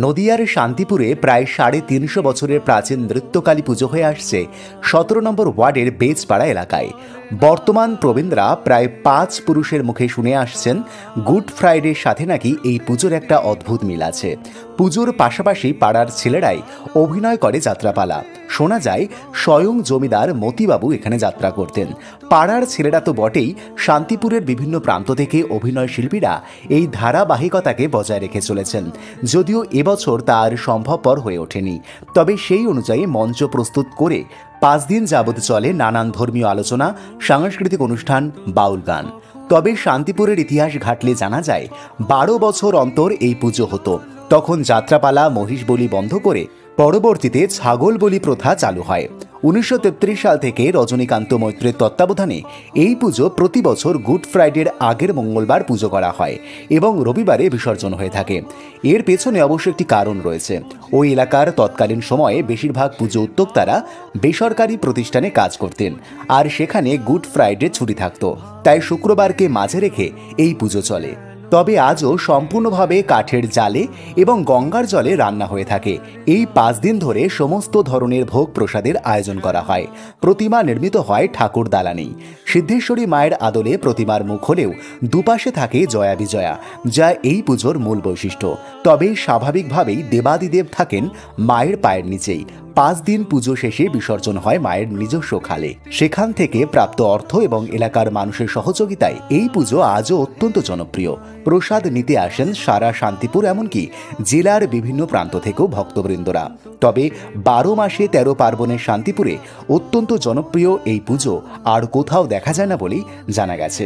নদিয়ার শান্তিপুরে প্রায় ৩৫০ বছরের প্রাচীন নৃত্যকালী পুজো হয়ে আসছে ১৭ নম্বর ওয়ার্ডের বেজপাড়া এলাকায়। বর্তমান প্রবীণরা প্রায় ৫ পুরুষের মুখে শুনে আসছেন গুড ফ্রাইডের সাথে নাকি এই পুজোর একটা অদ্ভুত মিল আছে। পুজোর পাশাপাশি পাড়ার ছেলেরাই অভিনয় করে যাত্রাপালা। শোনা যায় স্বয়ং জমিদার মতিবাবু এখানে যাত্রা করতেন। পাড়ার ছেলেরা তো বটেই, শান্তিপুরের বিভিন্ন প্রান্ত থেকে অভিনয় শিল্পীরা এই ধারাবাহিকতাকে বজায় রেখে চলেছেন। যদিও এবছর তা আর সম্ভবপর হয়ে ওঠেনি, তবে সেই অনুযায়ী মঞ্চ প্রস্তুত করে ৫ দিন যাবৎ চলে নানান ধর্মীয় আলোচনা, সাংস্কৃতিক অনুষ্ঠান, বাউল গান। তবে শান্তিপুরের ইতিহাস ঘাটলে জানা যায় ১২ বছর অন্তর এই পুজো হতো। তখন যাত্রাপালা, মহিষ বলি বন্ধ করে পরবর্তীতে ছাগল বলি প্রথা চালু হয়। ১৯৩৩ সাল থেকে রজনীকান্ত মৈত্রের তত্ত্বাবধানে এই পুজো প্রতি বছর গুড ফ্রাইডের আগের মঙ্গলবার পুজো করা হয় এবং রবিবারে বিসর্জন হয়ে থাকে। এর পেছনে অবশ্য একটি কারণ রয়েছে। ওই এলাকার তৎকালীন সময়ে বেশিরভাগ পুজো উদ্যোক্তারা বেসরকারি প্রতিষ্ঠানে কাজ করতেন, আর সেখানে গুড ফ্রাইডে ছুটি থাকত। তাই শুক্রবারকে মাঝে রেখে এই পুজো চলে। তবে আজও সম্পূর্ণভাবে কাঠের জালে এবং গঙ্গার জলে রান্না হয়ে থাকে। এই ৫ দিন ধরে সমস্ত ধরনের ভোগ প্রসাদের আয়োজন করা হয়। প্রতিমা নির্মিত হয় ঠাকুর দালানেই। সিদ্ধেশ্বরী মায়ের আদলে প্রতিমার মুখ হলেও দুপাশে থাকে জয়া বিজয়া, যা এই পুজোর মূল বৈশিষ্ট্য। তবে স্বাভাবিকভাবেই দেবাদিদেব থাকেন মায়ের পায়ের নিচেই। ৫ দিন পুজো শেষে বিসর্জন হয় মায়ের নিজস্ব খালে। সেখান থেকে প্রাপ্ত অর্থ এবং এলাকার মানুষের সহযোগিতায় এই পুজো আজও অত্যন্ত জনপ্রিয়। প্রসাদ নিতে আসেন সারা শান্তিপুর, এমনকি জেলার বিভিন্ন প্রান্ত থেকেও ভক্তবৃন্দরা। তবে ১২ মাসে ১৩ পার্বণের শান্তিপুরে অত্যন্ত জনপ্রিয় এই পুজো আর কোথাও দেখা যায় না বলেই জানা গেছে।